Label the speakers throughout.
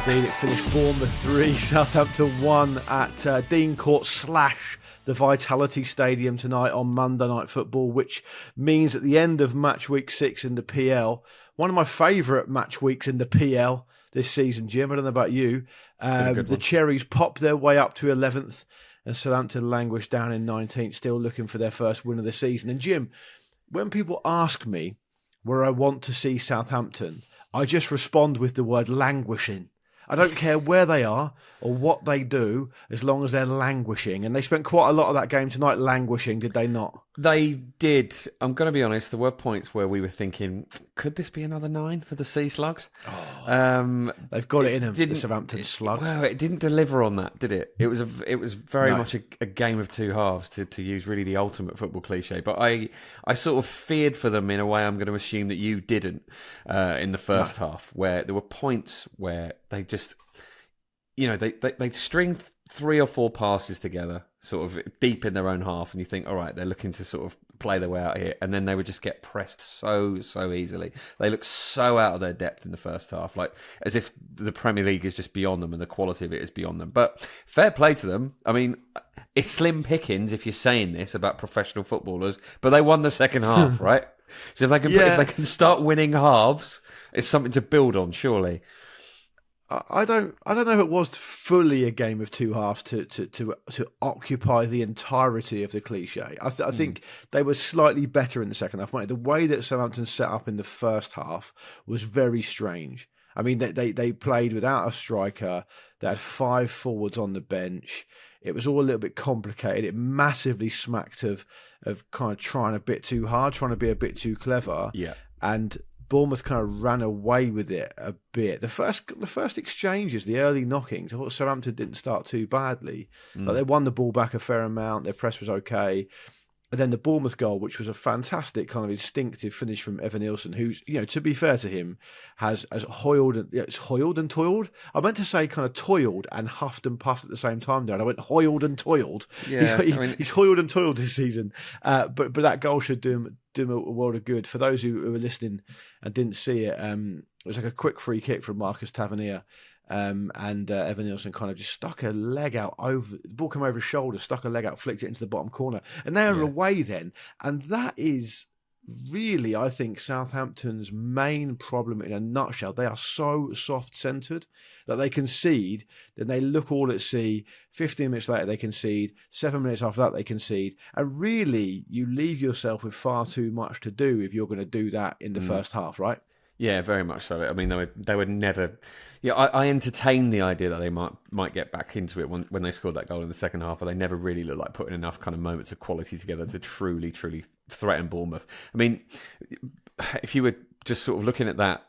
Speaker 1: indeed. It finished Bournemouth 3, Southampton 1 at Dean Court / the Vitality Stadium tonight on Monday Night Football, which means at the end of match week 6 in the PL, one of my favourite match weeks in the PL this season, Jim. I don't know about you. The Cherries popped their way up to 11th and Southampton languished down in 19th, still looking for their first win of the season. And Jim, when people ask me where I want to see Southampton, I just respond with the word languishing. I don't care where they are or what they do, as long as they're languishing. And they spent quite a lot of that game tonight languishing, did they not?
Speaker 2: They did. I'm going to be honest, there were points where we were thinking, could this be another 9 for the Sea Slugs?
Speaker 1: They've got it in them, the Southampton Slugs.
Speaker 2: Well, it didn't deliver on that, did it? It was very much a game of two halves, to use really the ultimate football cliche. But I sort of feared for them in a way I'm going to assume that you didn't in the first half, where there were points where they just, they string 3 or 4 passes together, sort of deep in their own half, and you think, all right, they're looking to sort of play their way out here, and then they would just get pressed so easily. They look so out of their depth in the first half, like as if the Premier League is just beyond them and the quality of it is beyond them. But fair play to them. I mean, it's slim pickings if you're saying this about professional footballers, but they won the second half, right? So if they can start winning halves, it's something to build on, surely.
Speaker 1: I don't know if it was fully a game of two halves to occupy the entirety of the cliche. I think they were slightly better in the second half. The way that Southampton set up in the first half was very strange. I mean, they played without a striker. They had 5 forwards on the bench. It was all a little bit complicated. It massively smacked of kind of trying a bit too hard, trying to be a bit too clever.
Speaker 2: Yeah.
Speaker 1: And Bournemouth kind of ran away with it a bit. The first exchanges, the early knockings, I thought Southampton didn't start too badly. Like they won the ball back a fair amount. Their press was okay. And then the Bournemouth goal, which was a fantastic kind of instinctive finish from Evan Nilsson, who's, to be fair to him, has hoiled and toiled. I meant to say kind of toiled and huffed and puffed at the same time there, and I went hoiled and toiled.
Speaker 2: Yeah,
Speaker 1: he's hoiled and toiled this season. But that goal should do him a world of good. For those who were listening and didn't see it, it was like a quick free kick from Marcus Tavernier. And Evan Nilsson kind of just stuck a leg out over the ball, came over his shoulder, stuck a leg out, flicked it into the bottom corner, and they were away then. And that is really, I think, Southampton's main problem in a nutshell. They are so soft-centred that they concede, then they look all at sea. 15 minutes later, they concede. 7 minutes after that, they concede. And really, you leave yourself with far too much to do if you're going to do that in the first half, right?
Speaker 2: Yeah, very much so. I mean, they would never. Yeah, I entertained the idea that they might get back into it when they scored that goal in the second half, but they never really looked like putting enough kind of moments of quality together to truly threaten Bournemouth. I mean, if you were just sort of looking at that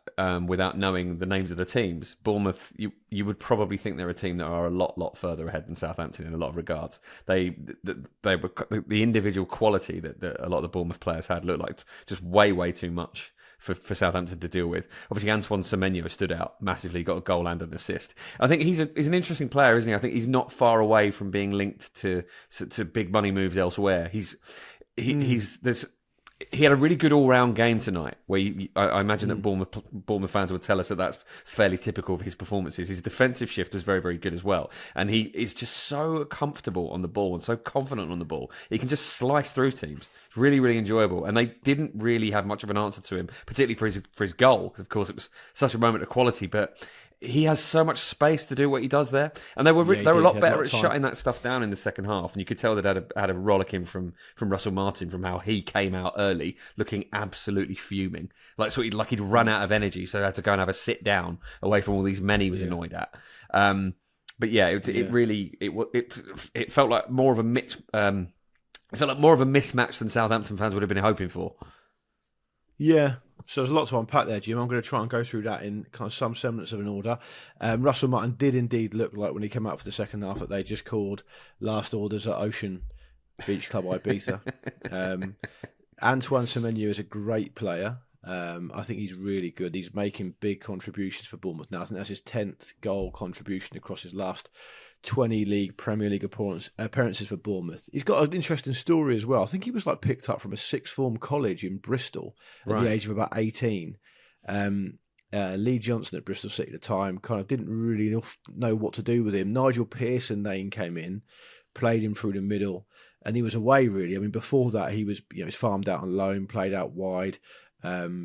Speaker 2: without knowing the names of the teams, Bournemouth, you would probably think they're a team that are a lot further ahead than Southampton in a lot of regards. They were the individual quality that a lot of the Bournemouth players had looked like just way too much for Southampton to deal with. Obviously, Antoine Semenyo stood out massively, got a goal and an assist. I think he's an interesting player, isn't he? I think he's not far away from being linked to big money moves elsewhere. He had a really good all-round game tonight, where I imagine that Bournemouth fans would tell us that that's fairly typical of his performances. His defensive shift was very, very good as well. And he is just so comfortable on the ball and so confident on the ball. He can just slice through teams. It's really, really enjoyable. And they didn't really have much of an answer to him, particularly for his goal, because, of course, it was such a moment of quality. But he has so much space to do what he does there, and they were a lot better at shutting that stuff down in the second half. And you could tell that had a rollicking from Russell Martin from how he came out early, looking absolutely fuming, like he'd run out of energy, so he had to go and have a sit down away from all these men he was annoyed at. But yeah, it felt like more of a mix. It felt like more of a mismatch than Southampton fans would have been hoping for.
Speaker 1: Yeah. So there's a lot to unpack there, Jim. I'm going to try and go through that in kind of some semblance of an order. Russell Martin did indeed look like, when he came out for the second half, that they just called last orders at Ocean Beach Club Ibiza. Antoine Semenyo is a great player. I think he's really good. He's making big contributions for Bournemouth now. I think that's his 10th goal contribution across his last 20 Premier League appearances for Bournemouth. He's got an interesting story as well. I think he was picked up from a sixth form college in Bristol at the age of about 18. Lee Johnson at Bristol City at the time kind of didn't really know what to do with him. Nigel Pearson name came in, played him through the middle, and he was away really. I mean, before that he was he's farmed out on loan, played out wide.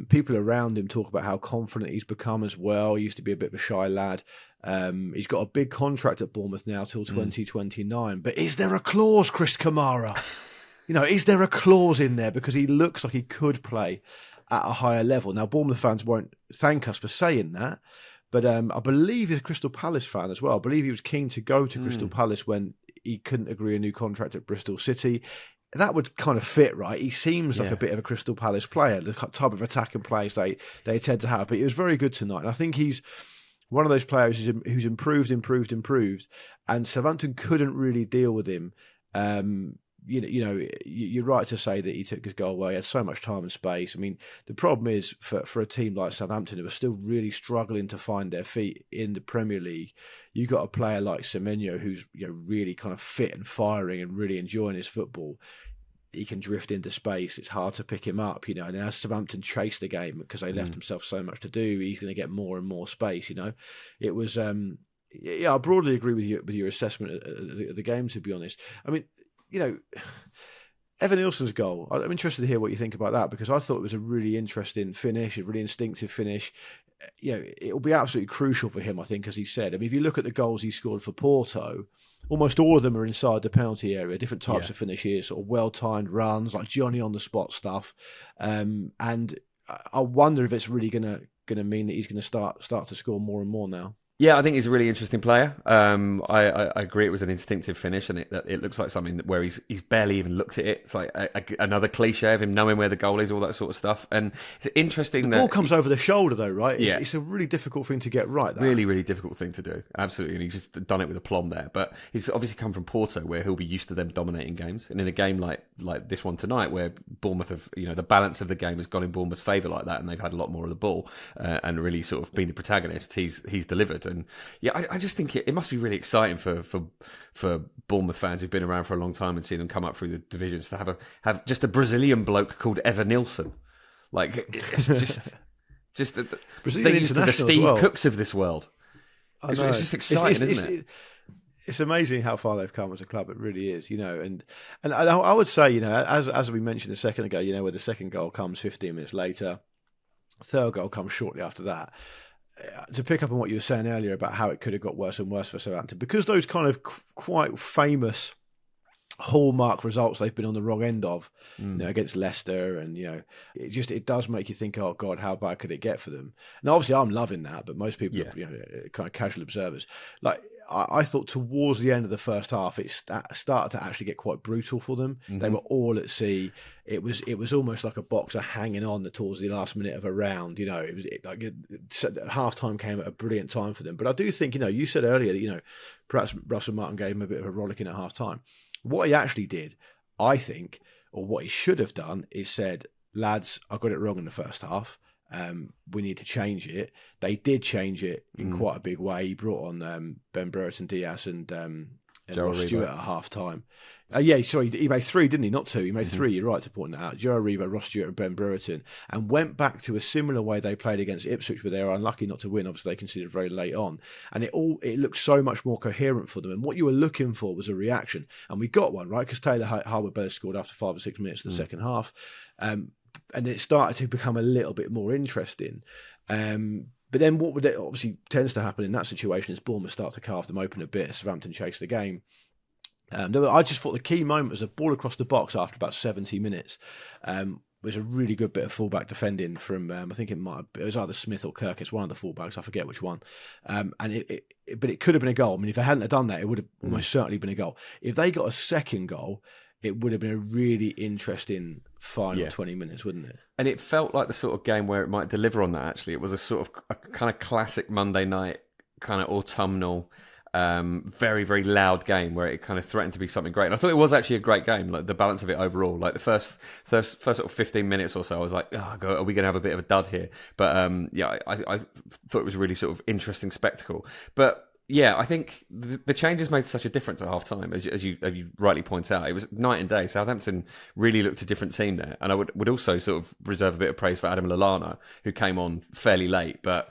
Speaker 1: People around him talk about how confident he's become as well. He used to be a bit of a shy lad. He's got a big contract at Bournemouth now till 2029. But is there a clause, Chris Kamara? Is there a clause in there? Because he looks like he could play at a higher level. Now, Bournemouth fans won't thank us for saying that, but I believe he's a Crystal Palace fan as well. I believe he was keen to go to Crystal Palace when he couldn't agree a new contract at Bristol City. That would kind of fit, right? He seems like a bit of a Crystal Palace player, the type of attacking players they tend to have. But he was very good tonight. And I think he's one of those players who's improved, and Southampton couldn't really deal with him. You're right to say that he took his goal away. He had so much time and space. I mean, the problem is for a team like Southampton, who are still really struggling to find their feet in the Premier League, you got a player like Semenyo who's really kind of fit and firing and really enjoying his football. He can drift into space. It's hard to pick him up, and as Southampton chased the game because they left themselves so much to do, he's going to get more and more space. It was. I broadly agree with your assessment of the game. To be honest, I mean, Evan Nilsson's goal, I'm interested to hear what you think about that, because I thought it was a really interesting finish, a really instinctive finish. It'll be absolutely crucial for him, I think, as he said. I mean, if you look at the goals he scored for Porto, almost all of them are inside the penalty area, different types of finishes, sort of well-timed runs, like Johnny on the spot stuff. And I wonder if it's really going to mean that he's going to start to score more and more now.
Speaker 2: Yeah, I think he's a really interesting player. I agree it was an instinctive finish, and it looks like something where he's barely even looked at it. It's like another cliche of him knowing where the goal is, all that sort of stuff. And it's interesting
Speaker 1: the ball comes over the shoulder though, right? It's a really difficult thing to get right.
Speaker 2: Really, really difficult thing to do. Absolutely, and he's just done it with aplomb there. But he's obviously come from Porto, where he'll be used to them dominating games. And in a game like this one tonight, where Bournemouth have, the balance of the game has gone in Bournemouth's favour like that, and they've had a lot more of the ball and really sort of been the protagonist. He's delivered. And I just think it must be really exciting for Bournemouth fans who've been around for a long time and seen them come up through the divisions to have just a Brazilian bloke called Evan Nilsson. Like, it's just
Speaker 1: Brazilian
Speaker 2: they're used to the Steve Cooks of this world. It's just exciting, isn't it?
Speaker 1: It's amazing how far they've come as a club. It really is, and I would say, as we mentioned a second ago, where the second goal comes 15 minutes later, third goal comes shortly after that. To pick up on what you were saying earlier about how it could have got worse and worse for Southampton, because those kind of quite famous hallmark results they've been on the wrong end of, against Leicester, and it does make you think, oh God, how bad could it get for them? Now, obviously, I'm loving that, but most people, kind of casual observers, like I thought towards the end of the first half, it started to actually get quite brutal for them. Mm-hmm. They were all at sea. It was almost like a boxer hanging on towards the last minute of a round. Half time came at a brilliant time for them. But I do think, you said earlier that perhaps Russell Martin gave him a bit of a rollicking at half time. What he actually did, I think, or what he should have done, is said, lads, I got it wrong in the first half. We need to change it. They did change it in quite a big way. He brought on Ben Brereton Diaz and Ross Stewart at half time. He made 3, didn't he? Not 2. He made 3. You're right to point that out. Joe Aribo, Ross Stewart, and Ben Brereton, and went back to a similar way they played against Ipswich, where they were unlucky not to win. Obviously, they conceded very late on, and it looked so much more coherent for them. And what you were looking for was a reaction, and we got one, right? Because Taylor Harwood-bellis scored after 5 or 6 minutes of the second half. And it started to become a little bit more interesting. But then what obviously tends to happen in that situation is Bournemouth start to carve them open a bit as Southampton chase the game. I just thought the key moment was a ball across the box after about 70 minutes. It was a really good bit of fullback defending from, I think it was either Smith or Kirk. It's one of the fullbacks, I forget which one. But it could have been a goal. I mean, if they hadn't have done that, it would have almost certainly been a goal. If they got a second goal, it would have been a really interesting final 20 minutes, wouldn't it? And
Speaker 2: it felt like the sort of game where it might deliver on that, actually. It was a sort of a kind of classic Monday night, kind of autumnal, very, very loud game where it kind of threatened to be something great. And I thought it was actually a great game, like the balance of it overall. Like the first sort of 15 minutes or so, I was like, oh, God, are we going to have a bit of a dud here? But I thought it was a really sort of interesting spectacle. But Yeah, I think the changes made such a difference at half time, as you rightly point out. It was night and day. Southampton really looked a different team there. And I would also sort of reserve a bit of praise for Adam Lallana, who came on fairly late, but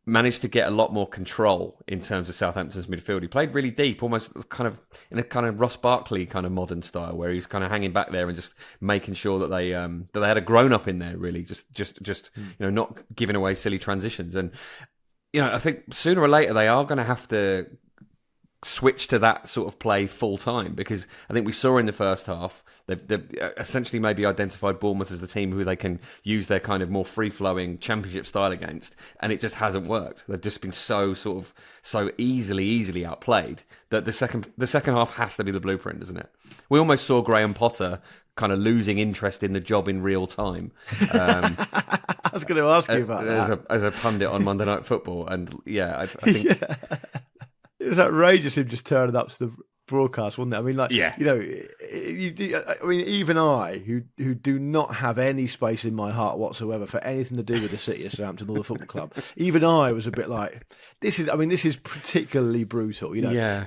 Speaker 2: managed to get a lot more control in terms of Southampton's midfield. He played really deep, almost kind of in a kind of Ross Barkley kind of modern style, where he was kind of hanging back there and just making sure that they had a grown up in there, really, just not giving away silly transitions. And I think sooner or later they are going to have to switch to that sort of play full time, because I think we saw in the first half they've essentially maybe identified Bournemouth as the team who they can use their kind of more free flowing championship style against, and it just hasn't worked. They've just been so easily outplayed that the second half has to be the blueprint, isn't it? We almost saw Graham Potter kind of losing interest in the job in real time.
Speaker 1: I was going to ask you about that
Speaker 2: as a pundit on Monday Night Football, and I think.
Speaker 1: Yeah. It was outrageous him just turning up to the broadcast, wasn't it? I mean, even I, who do not have any space in my heart whatsoever for anything to do with the city of Southampton or the football club, even I was a bit like, this is particularly brutal.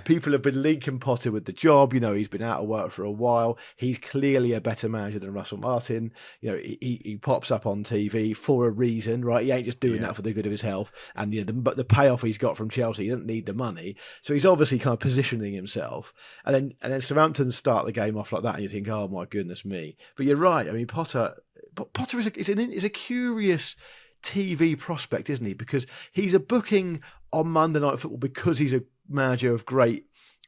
Speaker 1: People have been linking Potter with the job. He's been out of work for a while. He's clearly a better manager than Russell Martin. He pops up on TV for a reason, right? He ain't just doing that for the good of his health. And but the payoff he's got from Chelsea, he doesn't need the money, so he's obviously kind of positioning himself. And then Southampton start the game off like that, and you think, oh my goodness me. But you're right. I mean, Potter is a curious TV prospect, isn't he? Because he's a booking on Monday Night Football because he's a manager of great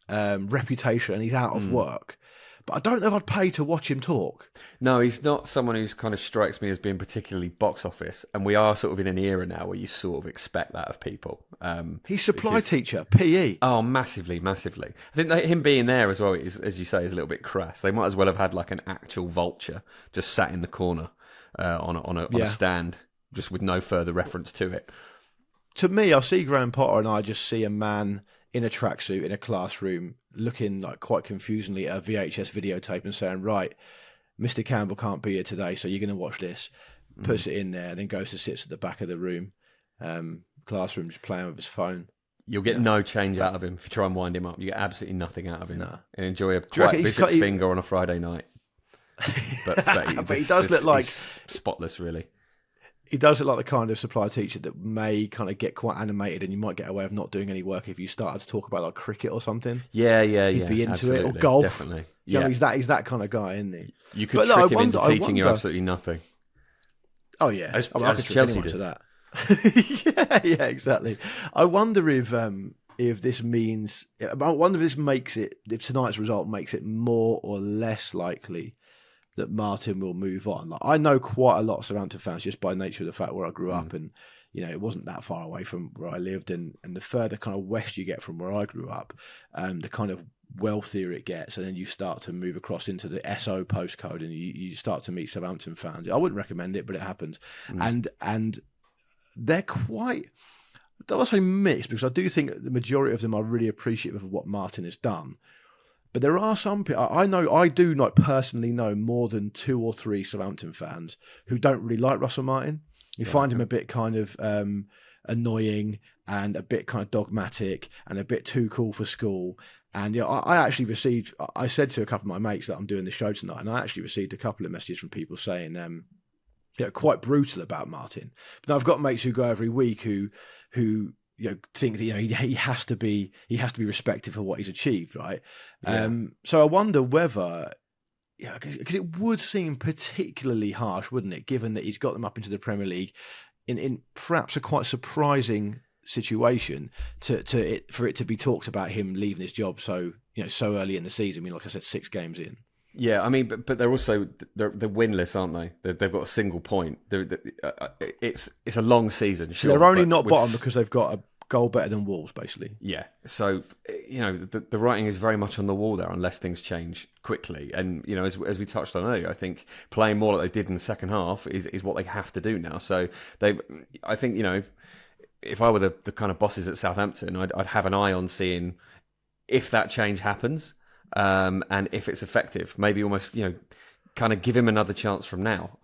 Speaker 1: reputation and he's out of work. But I don't know if I'd pay to watch him talk.
Speaker 2: No, he's not someone who's kind of strikes me as being particularly box office. And we are sort of in an era now where you sort of expect that of people.
Speaker 1: He's supply teacher, PE.
Speaker 2: Oh, massively. I think that him being there as well, as you say, is a little bit crass. They might as well have had like an actual vulture just sat in the corner on a stand, just with no further reference to it.
Speaker 1: To me, I see Graham Potter and I just see a man in a tracksuit in a classroom looking like quite confusingly at a VHS videotape and saying, right, Mr. Campbell can't be here today, so you're going to watch this. Puts it in there, then goes to sits at the back of the room, classroom, just playing with his phone.
Speaker 2: You'll get no change out of him if you try and wind him up. You get absolutely nothing out of him. No. And enjoy a quiet bishop's finger on a Friday night. But
Speaker 1: he does look like
Speaker 2: spotless, really.
Speaker 1: He does look like the kind of supply teacher that may kind of get quite animated, and you might get away with not doing any work if you started to talk about like cricket or something.
Speaker 2: Yeah.
Speaker 1: He'd be into
Speaker 2: absolutely.
Speaker 1: it, or golf.
Speaker 2: Definitely.
Speaker 1: He's that kind of guy, isn't he?
Speaker 2: You could trick him into teaching you absolutely nothing.
Speaker 1: Oh yeah,
Speaker 2: as
Speaker 1: I could
Speaker 2: Chelsea did.
Speaker 1: To that. yeah, exactly. I wonder if this means. I wonder if this makes it. If tonight's result makes it more or less likely that Martin will move on. Like, I know quite a lot of Southampton fans just by nature of the fact where I grew up, and it wasn't that far away from where I lived, and the further kind of west you get from where I grew up, the kind of wealthier it gets, and then you start to move across into the SO postcode, and you start to meet Southampton fans. I wouldn't recommend it, but it happens, and they're quite. I don't want to say mixed, because I do think the majority of them are really appreciative of what Martin has done. But there are some people I do not personally know more than 2 or 3 Southampton fans who don't really like Russell Martin. You find him a bit kind of annoying and a bit kind of dogmatic and a bit too cool for school. And I actually I said to a couple of my mates that I'm doing the show tonight, and I actually received a couple of messages from people saying quite brutal about Martin. But I've got mates who go every week who think that he has to be respected for what he's achieved, right? So I wonder whether, because it would seem particularly harsh, wouldn't it, given that he's got them up into the Premier League in perhaps a quite surprising situation for it to be talked about him leaving his job so early in the season. I mean, like I said, 6 games in. Yeah,
Speaker 2: I mean, but they're also they're winless, aren't they? They've got a single point. It's a long season. Sure,
Speaker 1: so they're only not bottom because they've got a goal better than Wolves, basically.
Speaker 2: Yeah. So the writing is very much on the wall there, unless things change quickly. And as we touched on earlier, I think playing more like they did in the second half is what they have to do now. So I think if I were the kind of bosses at Southampton, I'd have an eye on seeing if that change happens. And if it's effective, maybe almost, kind of give him another chance from now.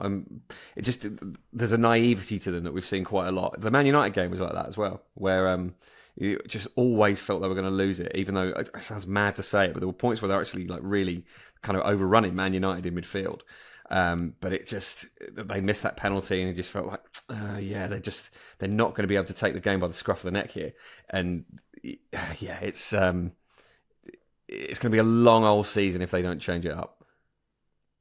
Speaker 2: There's a naivety to them that we've seen quite a lot. The Man United game was like that as well, where You just always felt they were going to lose it, even though it sounds mad to say it, but there were points where they're actually like really kind of overrunning Man United in midfield. But they missed that penalty, and it just felt like, they're not going to be able to take the game by the scruff of the neck here. And it's going to be a long old season if they don't change it up.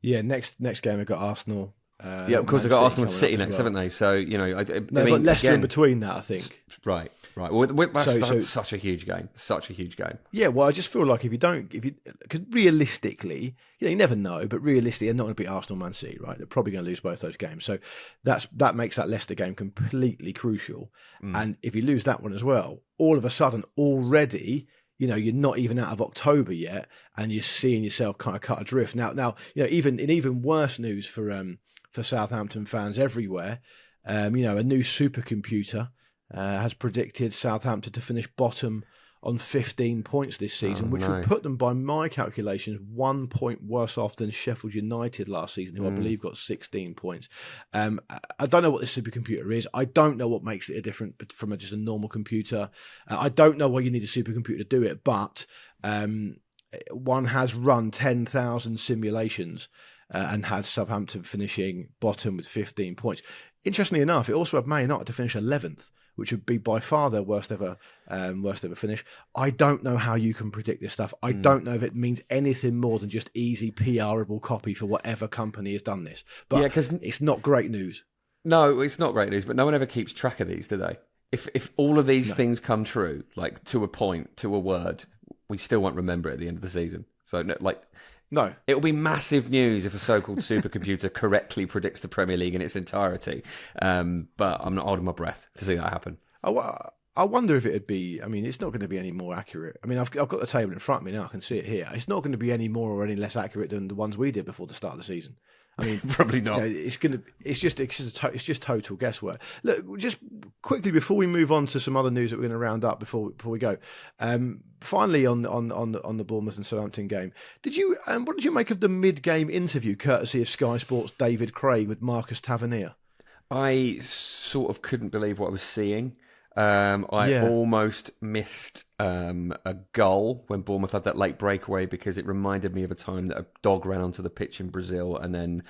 Speaker 1: Yeah, next game we've got Arsenal.
Speaker 2: Of course, they've got Arsenal and City next, haven't they? So,
Speaker 1: they've got Leicester in between that, I think.
Speaker 2: Right. Well, that's such a huge game. Such a huge game.
Speaker 1: Yeah, well, I just feel like because realistically, you never know, but realistically, they're not going to beat Arsenal, Man City, right? They're probably going to lose both those games. So that makes that Leicester game completely crucial. And if you lose that one as well, all of a sudden, already, you're not even out of October yet, and you're seeing yourself kind of cut adrift. Now, even worse news for Southampton fans everywhere, a new supercomputer has predicted Southampton to finish bottom on 15 points this season, which would put them, by my calculations, 1 point worse off than Sheffield United last season, who I believe got 16 points. I don't know what this supercomputer is. I don't know what makes it different from just a normal computer. I don't know why you need a supercomputer to do it, but one has run 10,000 simulations and had Southampton finishing bottom with 15 points. Interestingly enough, it also had Man United to finish 11th, which would be by far their worst ever finish. I don't know how you can predict this stuff. I don't know if it means anything more than just easy PRable copy for whatever company has done this. But it's not great news.
Speaker 2: No, it's not great news, but no one ever keeps track of these, do they? If all of these things come true, like to a point, to a word, we still won't remember it at the end of the season. So,
Speaker 1: no.
Speaker 2: It will be massive news if a so-called supercomputer correctly predicts the Premier League in its entirety. But I'm not holding my breath to see that happen.
Speaker 1: I wonder if it'd be... I mean, it's not going to be any more accurate. I mean, I've got the table in front of me now. I can see it here. It's not going to be any more or any less accurate than the ones we did before the start of the season. I mean,
Speaker 2: probably not.
Speaker 1: It's just total guesswork. Look, just quickly before we move on to some other news that we're going to round up before we go. Finally, on the Bournemouth and Southampton game, what did you make of the mid-game interview, courtesy of Sky Sports' David Craig with Marcus Tavernier?
Speaker 2: I sort of couldn't believe what I was seeing. I almost missed a goal when Bournemouth had that late breakaway because it reminded me of a time that a dog ran onto the pitch in Brazil and then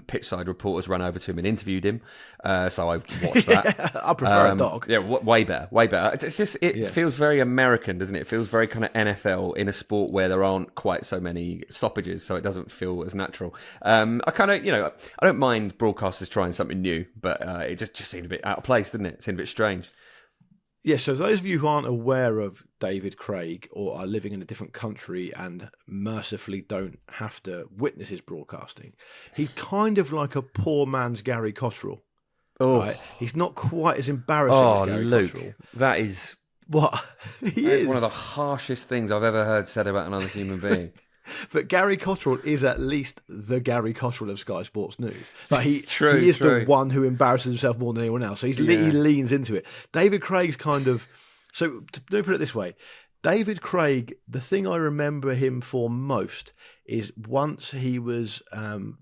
Speaker 2: pitchside reporters ran over to him and interviewed him. So I watched that.
Speaker 1: I prefer a dog.
Speaker 2: Yeah, way better. It's just it feels very American, doesn't it? It feels very kind of NFL in a sport where there aren't quite so many stoppages, so it doesn't feel as natural. I kind of, I don't mind broadcasters trying something new, but it just seemed a bit out of place, didn't it? It seemed a bit strange.
Speaker 1: Yeah, so those of you who aren't aware of David Craig or are living in a different country and mercifully don't have to witness his broadcasting, he's kind of like a poor man's Gary Cotterill.
Speaker 2: Oh,
Speaker 1: right? He's not quite as embarrassing as Gary
Speaker 2: Luke,
Speaker 1: Cotterill.
Speaker 2: That is
Speaker 1: what he
Speaker 2: is one of the harshest things I've ever heard said about another human being.
Speaker 1: But Gary Cotterill is at least the Gary Cotterill of Sky Sports News. But he is
Speaker 2: true.
Speaker 1: the one who embarrasses himself more than anyone else. So he leans into it. David Craig's kind of... So let me put it this way. David Craig, the thing I remember him for most is once he was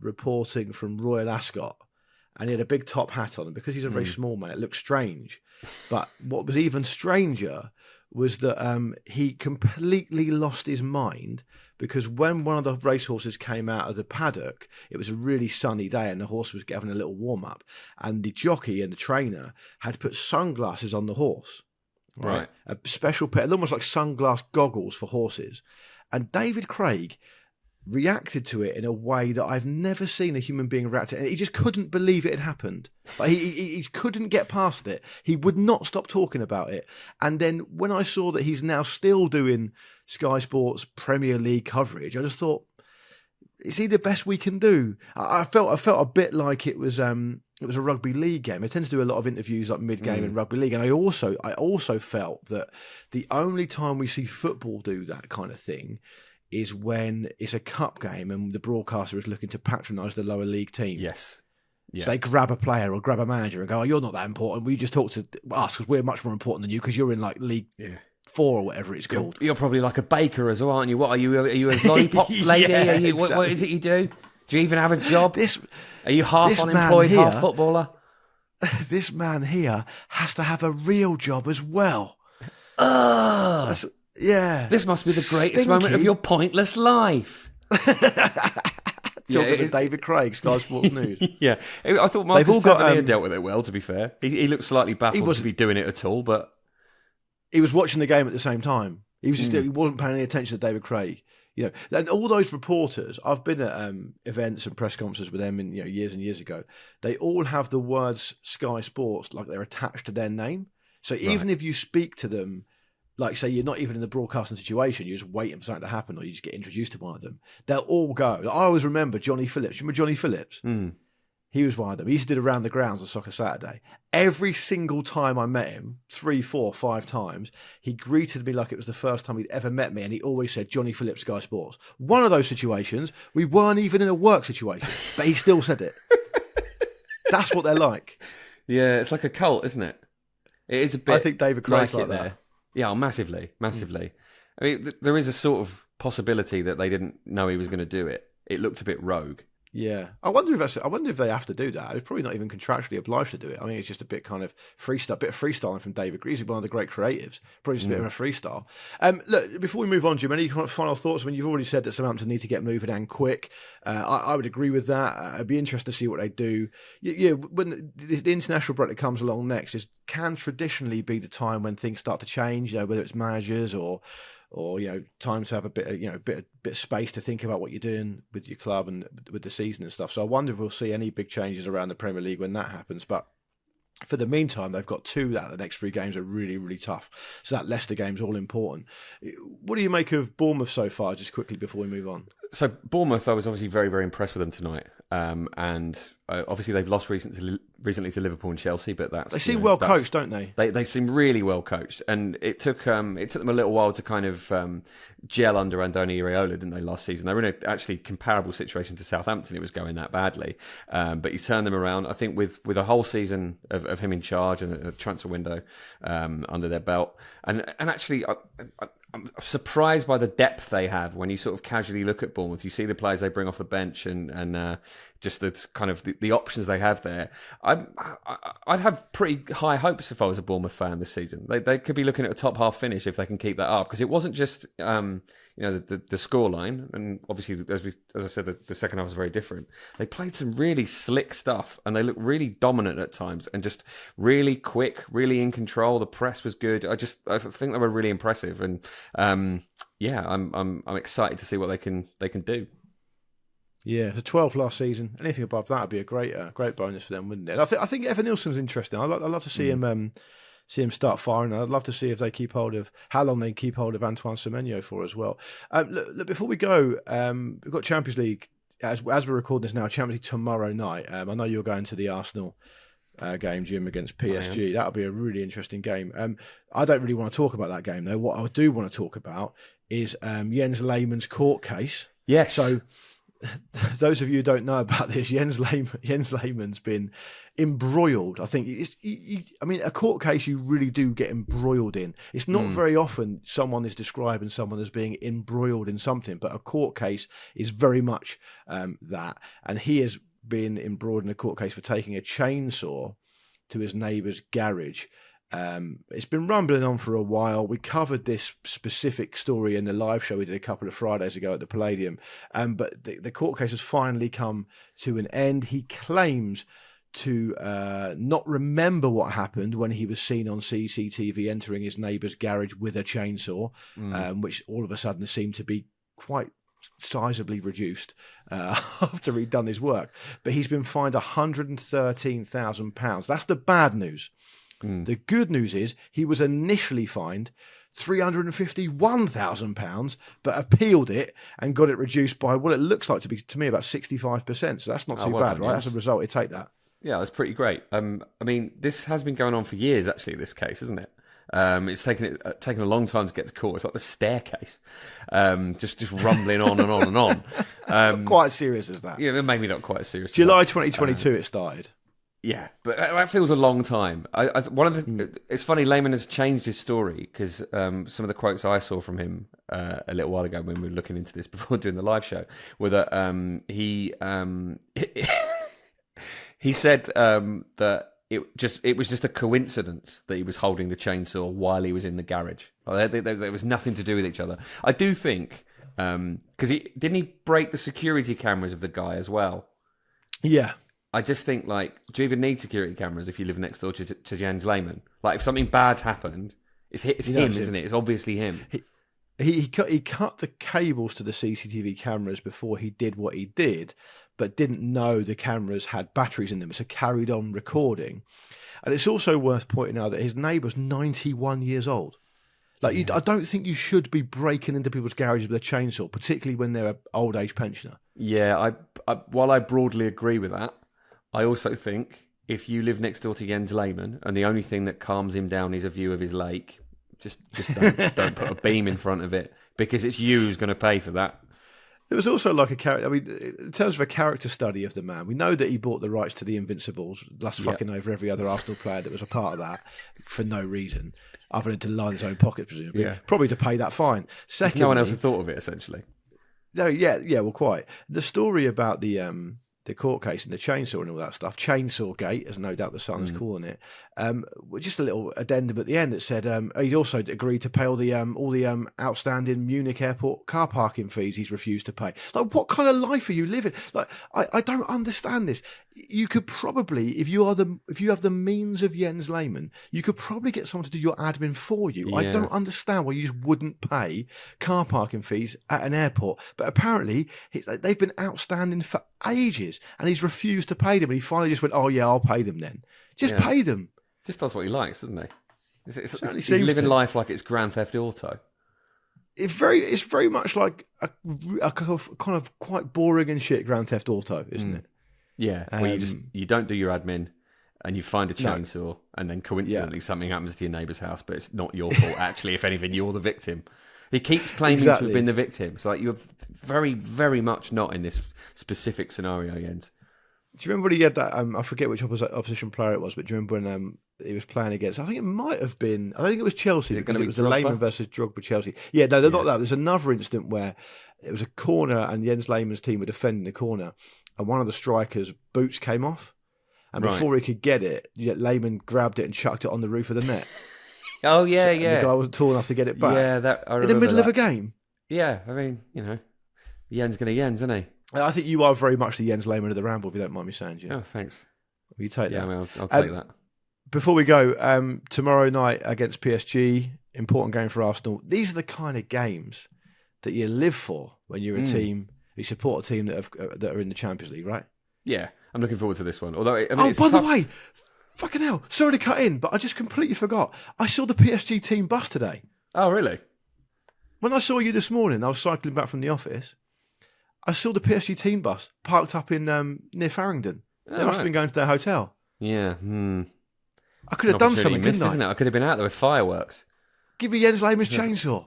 Speaker 1: reporting from Royal Ascot and he had a big top hat on. And because he's a very small man, it looked strange. But what was even stranger was that he completely lost his mind because when one of the racehorses came out of the paddock, it was a really sunny day and the horse was having a little warm-up, and the jockey and the trainer had put sunglasses on the horse. Right. A special pair, almost like sunglass goggles for horses. And David Craig reacted to it in a way that I've never seen a human being react to. And he just couldn't believe it had happened. Like he couldn't get past it. He would not stop talking about it. And then when I saw that he's now still doing Sky Sports Premier League coverage, I just thought, is he the best we can do? I felt a bit like it was a rugby league game. It tends to do a lot of interviews like mid-game in rugby league. And I also felt that the only time we see football do that kind of thing is when it's a cup game and the broadcaster is looking to patronise the lower league team.
Speaker 2: Yes. Yeah.
Speaker 1: So they grab a player or grab a manager and go, "Oh, you're not that important. We just talk to us because we're much more important than you because you're in like League 4 or whatever it's called."
Speaker 2: You're probably like a baker as well, aren't you? What are you? Are you a lollipop lady?
Speaker 1: Exactly.
Speaker 2: What is it you do? Do you even have a job? Are you half unemployed, half footballer?
Speaker 1: This man here has to have a real job as well.
Speaker 2: Ugh!
Speaker 1: Yeah.
Speaker 2: This must be the greatest
Speaker 1: Stinky.
Speaker 2: moment of your pointless life.
Speaker 1: Talking to David Craig, Sky Sports News.
Speaker 2: Yeah, I thought Marcus
Speaker 1: They've all got,
Speaker 2: Tavernier dealt with it well, to be fair. He looked slightly baffled to be doing it at all, but...
Speaker 1: He was watching the game at the same time. He was he wasn't paying any attention to David Craig. You know, and all those reporters, I've been at events and press conferences with them years and years ago. They all have the words Sky Sports like they're attached to their name. So even if you speak to them, like say you're not even in the broadcasting situation, you're just waiting for something to happen, or you just get introduced to one of them. They'll all go. I always remember Johnny Phillips. Remember Johnny Phillips? He was one of them. He used to do around the grounds on Soccer Saturday. Every single time I met him, 3, 4, 5 times, he greeted me like it was the first time he'd ever met me, and he always said, Johnny Phillips, Sky Sports. One of those situations, we weren't even in a work situation, but he still said it. That's what they're like.
Speaker 2: Yeah, it's like a cult, isn't it? It is a bit.
Speaker 1: I think David Craig's like that.
Speaker 2: There. Yeah, massively. I mean, there is a sort of possibility that they didn't know he was going to do it. It looked a bit rogue.
Speaker 1: Yeah, I wonder if they have to do that. It's probably not even contractually obliged to do it. I mean, it's just a bit kind of freestyling from David. He's one of the great creatives. Probably just a bit of a freestyle. Look, before we move on, Jim, any final thoughts? I mean, you've already said that Southampton need to get moving and quick. I would agree with that. I'd be interested to see what they do. Yeah, when the international break that comes along next can traditionally be the time when things start to change. You know, whether it's managers or time to have a bit of space to think about what you're doing with your club and with the season and stuff. So I wonder if we'll see any big changes around the Premier League when that happens. But for the meantime, they've got 2 out of the next 3 games are really, really tough. So that Leicester game's all important. What do you make of Bournemouth so far, just quickly before we move on?
Speaker 2: So Bournemouth, I was obviously very, very impressed with them tonight. And obviously they've lost recently to Liverpool and Chelsea, but they
Speaker 1: seem well coached, don't they?
Speaker 2: They seem really well coached, and it took them a little while to kind of gel under Andoni Iraola, didn't they? Last season, they were in a actually comparable situation to Southampton. It was going that badly, but he turned them around. I think with a whole season of him in charge and a transfer window under their belt, and actually. I'm surprised by the depth they have when you sort of casually look at Bournemouth. You see the players they bring off the bench and just the kind of the options they have there. I'd have pretty high hopes if I was a Bournemouth fan this season. They could be looking at a top half finish if they can keep that up, because it wasn't just the scoreline, and obviously as I said the second half was very different. They played some really slick stuff and they looked really dominant at times and just really quick, really in control. The press was good. I think they were really impressive, and I'm excited to see what they can do.
Speaker 1: Yeah, the 12th last season. Anything above that would be a great bonus for them, wouldn't it? I think Evan Nilsson's interesting. I'd love to see him start firing. I'd love to see if they keep hold of how long they keep hold of Antoine Semenyo for as well. Look, before we go, we've got Champions League as we're recording this now. Champions League tomorrow night. I know you're going to the Arsenal game, Jim, against PSG. That'll be a really interesting game. I don't really want to talk about that game though. What I do want to talk about is Jens Lehmann's court case.
Speaker 2: Yes.
Speaker 1: So. Those of you who don't know about this, Jens Lehmann's been embroiled. I think a court case you really do get embroiled in. It's not very often someone is describing someone as being embroiled in something, but a court case is very much that. And he has been embroiled in a court case for taking a chainsaw to his neighbour's garage. It's been rumbling on for a while. We covered this specific story in the live show we did a couple of Fridays ago at the Palladium. But the court case has finally come to an end. He claims to not remember what happened when he was seen on CCTV entering his neighbour's garage with a chainsaw, which all of a sudden seemed to be quite sizably reduced after he'd done his work. But he's been fined £113,000. That's the bad news. The good news is he was initially fined £351,000, but appealed it and got it reduced by what it looks like to me about 65%. So that's not too bad, right? As a result, you take that.
Speaker 2: Yeah, that's pretty great. I mean, this has been going on for years, actually, this case, isn't it? It's taken a long time to get to court. It's like the staircase, just rumbling on and on and on.
Speaker 1: Not quite as serious as that.
Speaker 2: Yeah, maybe not quite as serious.
Speaker 1: July 2022 it started.
Speaker 2: Yeah, but that feels a long time. It's funny. Lehmann has changed his story because some of the quotes I saw from him a little while ago when we were looking into this before doing the live show were that he said that it was just a coincidence that he was holding the chainsaw while he was in the garage. There was nothing to do with each other. I do think because didn't he break the security cameras of the guy as well?
Speaker 1: Yeah.
Speaker 2: I just think, like, do you even need security cameras if you live next door to Jens Lehmann? Like, if something bad's happened, it's him, isn't it? It's obviously him.
Speaker 1: He cut the cables to the CCTV cameras before he did what he did, but didn't know the cameras had batteries in them, so carried on recording. And it's also worth pointing out that his neighbour's 91 years old. Like, I don't think you should be breaking into people's garages with a chainsaw, particularly when they're an old age pensioner.
Speaker 2: Yeah, while I broadly agree with that, I also think if you live next door to Jens Lehmann and the only thing that calms him down is a view of his lake, just don't put a beam in front of it, because it's you who's going to pay for that.
Speaker 1: There was also like a character. I mean, in terms of a character study of the man, we know that he bought the rights to the Invincibles, thus fucking over every other Arsenal player that was a part of that for no reason, other than to line his own pockets, presumably. Yeah. Probably to pay that fine. Secondly,
Speaker 2: no one else had thought of it, essentially.
Speaker 1: No, yeah, well, quite. The story about the court case and the chainsaw and all that stuff, Chainsaw Gate, as no doubt the Sun's calling it, just a little addendum at the end that said he's also agreed to pay all the outstanding Munich airport car parking fees he's refused to pay. Like, what kind of life are you living? Like, I don't understand this. You could probably, if you have the means of Jens Lehmann, you could probably get someone to do your admin for you. Yeah. I don't understand why you just wouldn't pay car parking fees at an airport. But apparently they've been outstanding for ages, and he's refused to pay them. And he finally just went, "Oh yeah, I'll pay them then." Just pay them.
Speaker 2: Just does what he likes, doesn't he? He's living life like it's Grand Theft Auto.
Speaker 1: It's very much like a kind of quite boring and shit Grand Theft Auto, isn't it?
Speaker 2: Yeah, where you don't do your admin and you find a chainsaw and then coincidentally something happens to your neighbour's house, but it's not your fault. Actually, if anything, you're the victim. He keeps claiming to have been the victim. So, like, you're very, very much not in this specific scenario, Jens.
Speaker 1: Do you remember when he had that? I forget which opposition player it was, but do you remember when he was playing against? I think it might have been. I don't think it was Chelsea, because it was the Lehmann versus Drogba Chelsea. Yeah, no, they're not that. There's another incident where it was a corner and Jens Lehmann's team were defending the corner, and one of the strikers' boots came off, and before he could get it, Lehmann grabbed it and chucked it on the roof of the net.
Speaker 2: Oh yeah,
Speaker 1: and the guy wasn't tall enough to get it back.
Speaker 2: Yeah, I remember
Speaker 1: in the middle of a game.
Speaker 2: Yeah, I mean, Jens going to Jens, isn't he?
Speaker 1: I think you are very much the Jens Lehmann of the Ramble, if you don't mind me saying, Jim.
Speaker 2: Oh, thanks.
Speaker 1: Will you take that?
Speaker 2: Yeah, I mean, I'll take that.
Speaker 1: Before we go, tomorrow night against PSG, important game for Arsenal. These are the kind of games that you live for when you're a team, you support a team that are in the Champions League, right?
Speaker 2: Yeah, I'm looking forward to this one. Although,
Speaker 1: the way, fucking hell, sorry to cut in, but I just completely forgot. I saw the PSG team bus today.
Speaker 2: Oh, really?
Speaker 1: When I saw you this morning, I was cycling back from the office. I saw the PSG team bus parked up in near Farringdon. They must have been going to their hotel.
Speaker 2: Yeah.
Speaker 1: I could have done something, couldn't I?
Speaker 2: Isn't it? I could have been out there with fireworks.
Speaker 1: Give me Jens Lehmann's chainsaw.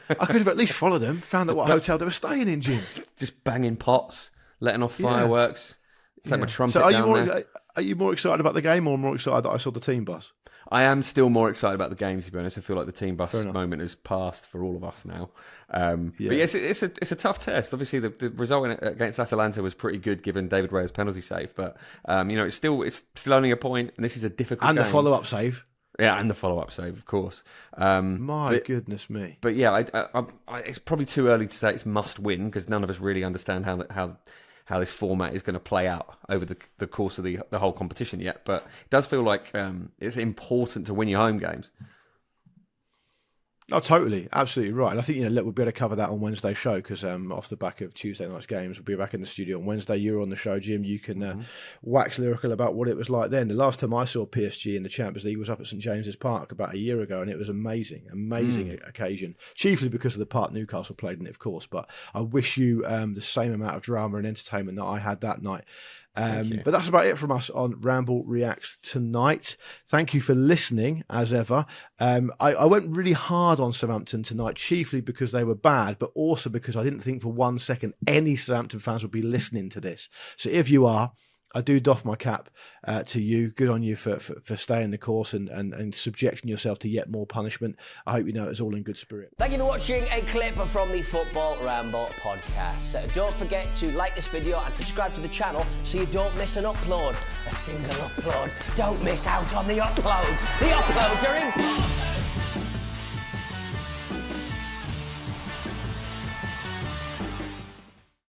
Speaker 1: I could have at least followed them, found out what hotel they were staying in, Jim.
Speaker 2: Just banging pots, letting off fireworks. Take my trumpet down there.
Speaker 1: Are you more excited about the game or more excited that I saw the team bus?
Speaker 2: I am still more excited about the game, to be honest. I feel like the team bus moment has passed for all of us now. But yes, it's a tough test. Obviously, the result against Atalanta was pretty good, given David Raya's penalty save. But it's still only a point, and this is a difficult game.
Speaker 1: And the follow-up save.
Speaker 2: Yeah, and the follow-up save, of course.
Speaker 1: Goodness me.
Speaker 2: But yeah, it's probably too early to say it's must-win, because none of us really understand how this format is going to play out over the course of the whole competition yet. But it does feel like it's important to win your home games.
Speaker 1: Oh, totally. Absolutely right. And I think, we'll be able to cover that on Wednesday's show, because off the back of Tuesday night's games, we'll be back in the studio on Wednesday. You're on the show, Jim. You can wax lyrical about what it was like then. The last time I saw PSG in the Champions League was up at St James's Park about a year ago, and it was amazing occasion, chiefly because of the part Newcastle played in it, of course. But I wish you the same amount of drama and entertainment that I had that night. But that's about it from us on Ramble Reacts tonight. Thank you for listening, as ever. I went really hard on Southampton tonight, chiefly because they were bad, but also because I didn't think for 1 second any Southampton fans would be listening to this. So if you are, I do doff my cap to you. Good on you for staying the course and subjecting yourself to yet more punishment. I hope you know it's all in good spirit.
Speaker 3: Thank you for watching a clip from the Football Ramble podcast. Don't forget to like this video and subscribe to the channel so you don't miss an upload. A single upload. Don't miss out on the uploads. The uploads are important.